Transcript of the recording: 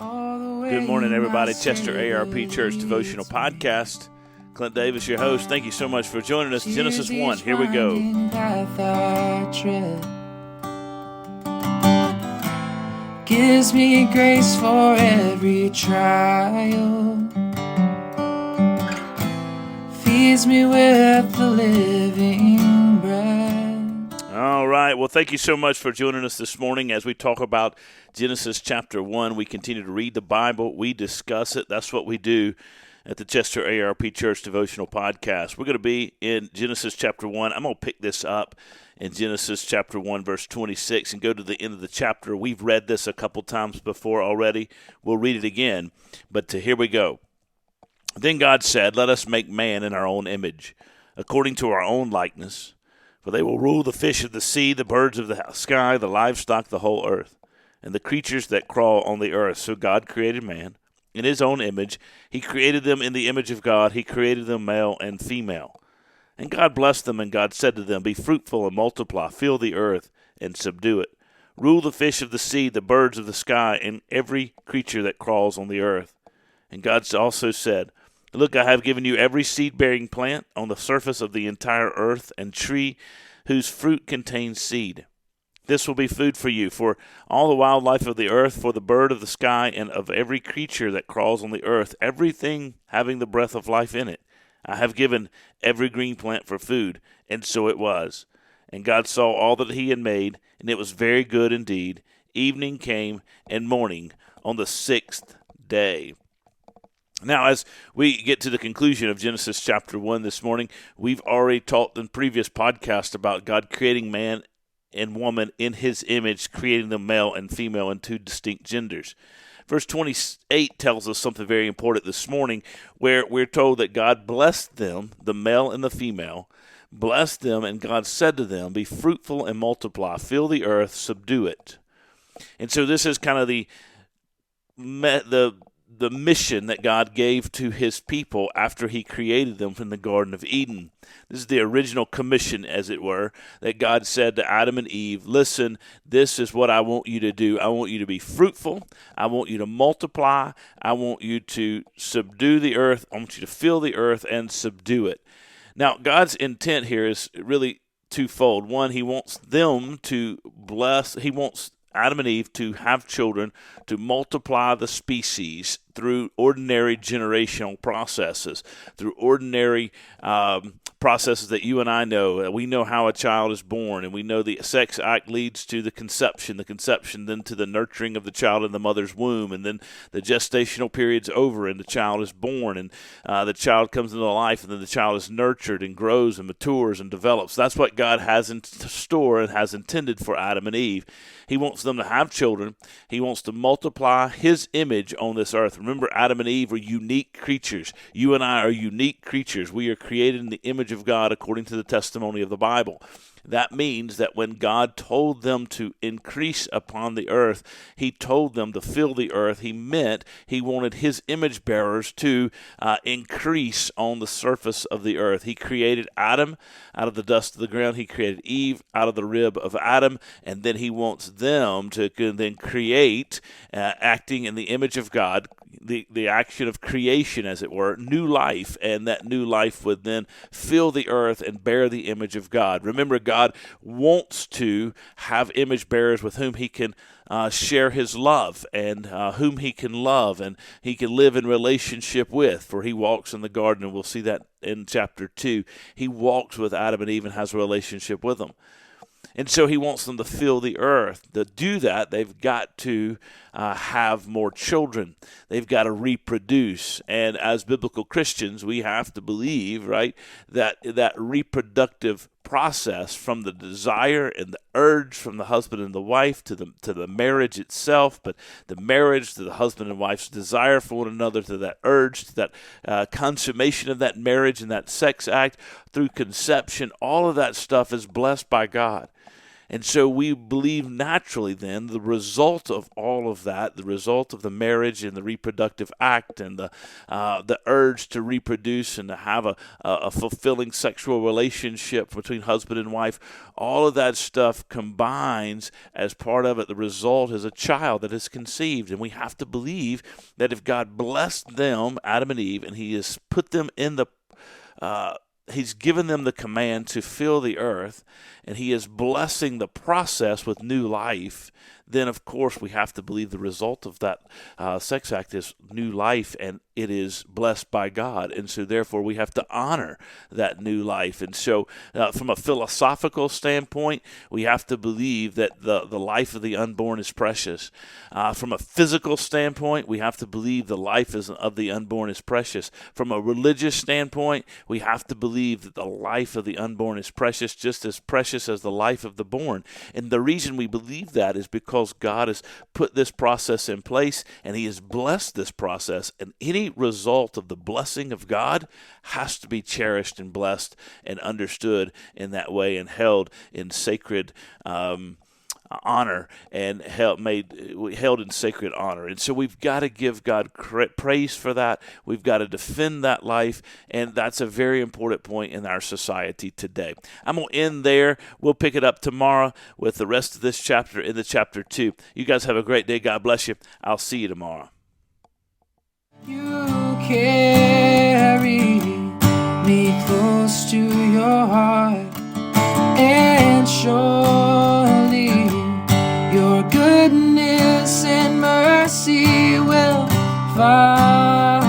Good morning, everybody. Chester ARP Church Devotional Podcast. Clint Davis, your host. Thank you so much for joining us. Genesis 1. Here we go. Gives me grace for every trial. Feeds me with the living bread. All right. Well, thank you so much for joining us this morning as we talk about Genesis chapter 1. We continue to read the Bible. We discuss it. That's what we do at the Chester ARP Church Devotional Podcast. We're going to be in Genesis chapter 1. I'm going to pick this up in Genesis chapter 1, verse 26, and go to the end of the chapter. We've read this a couple times before already. We'll read it again, but here we go. Then God said, "Let us make man in our own image, according to our own likeness. For they will rule the fish of the sea, the birds of the sky, the livestock, the whole earth, and the creatures that crawl on the earth." So God created man in his own image. He created them in the image of God. He created them male and female. And God blessed them, and God said to them, "Be fruitful and multiply, fill the earth and subdue it. Rule the fish of the sea, the birds of the sky, and every creature that crawls on the earth." And God also said, "Look, I have given you every seed-bearing plant on the surface of the entire earth, and tree whose fruit contains seed. This will be food for you, for all the wildlife of the earth, for the bird of the sky, and of every creature that crawls on the earth, everything having the breath of life in it. I have given every green plant for food." And so it was. And God saw all that he had made, and it was very good indeed. Evening came, and morning on the sixth day. Now, as we get to the conclusion of Genesis chapter 1 this morning, we've already talked in previous podcasts about God creating man and woman in his image, creating them male and female in two distinct genders. Verse 28 tells us something very important this morning, where we're told that God blessed them, the male and the female, blessed them, and God said to them, "Be fruitful and multiply, fill the earth, subdue it." And so this is kind of the mission that God gave to his people after he created them from the Garden of Eden. This is the original commission, as it were, that God said to Adam and Eve, "Listen, this is what I want you to do. I want you to be fruitful. I want you to multiply. I want you to subdue the earth. I want you to fill the earth and subdue it." Now, God's intent here is really twofold. One, he wants them to bless. He wants Adam and Eve to have children, to multiply the species through ordinary generational processes, through ordinary processes that you and I know. We know how a child is born, and we know the sex act leads to the conception then to the nurturing of the child in the mother's womb, and then the gestational period's over, and the child is born, and the child comes into life, and then the child is nurtured and grows and matures and develops. That's what God has in store and has intended for Adam and Eve. He wants them to have children. He wants to multiply his image on this earth. Remember, Adam and Eve are unique creatures. You and I are unique creatures. We are created in the image of God according to the testimony of the Bible. That means that when God told them to increase upon the earth, he told them to fill the earth. He meant he wanted his image bearers to increase on the surface of the earth. He created Adam out of the dust of the ground. He created Eve out of the rib of Adam, and then he wants them to then create, acting in the image of God, the action of creation, as it were, new life, and that new life would then fill the earth and bear the image of God. Remember, God wants to have image bearers with whom he can share his love, and whom he can love and he can live in relationship with, for he walks in the garden, and we'll see that in chapter 2. He walks with Adam and Eve and has a relationship with them. And so he wants them to fill the earth. To do that, they've got to have more children. They've got to reproduce. And as biblical Christians, we have to believe, right, that reproductive process, from the desire and the urge from the husband and the wife to the marriage itself, but the marriage to the husband and wife's desire for one another, to that urge, to that consummation of that marriage and that sex act through conception, all of that stuff is blessed by God. And so we believe naturally then the result of all of that, the result of the marriage and the reproductive act and the urge to reproduce and to have a fulfilling sexual relationship between husband and wife, all of that stuff combines as part of it. The result is a child that is conceived. And we have to believe that if God blessed them, Adam and Eve, and he has put them in he's given them the command to fill the earth, and he is blessing the process with new life, then of course we have to believe the result of that sex act is new life, and it is blessed by God. And so therefore we have to honor that new life. And so from a philosophical standpoint, we have to believe that the life of the unborn is precious. From a physical standpoint, we have to believe the life of the unborn is precious. From a religious standpoint, we have to believe that the life of the unborn is precious, just as precious as the life of the born. And the reason we believe that is because God has put this process in place, and he has blessed this process, and any result of the blessing of God has to be cherished and blessed and understood in that way and held in sacred honor and held in sacred honor. And so we've got to give God praise for that. We've got to defend that life, and that's a very important point in our society today. I'm going to end there. We'll pick it up tomorrow with the rest of this chapter in the chapter 2. You guys have a great day. God bless you. I'll see you tomorrow. You carry me close to your heart, and surely your goodness and mercy will follow.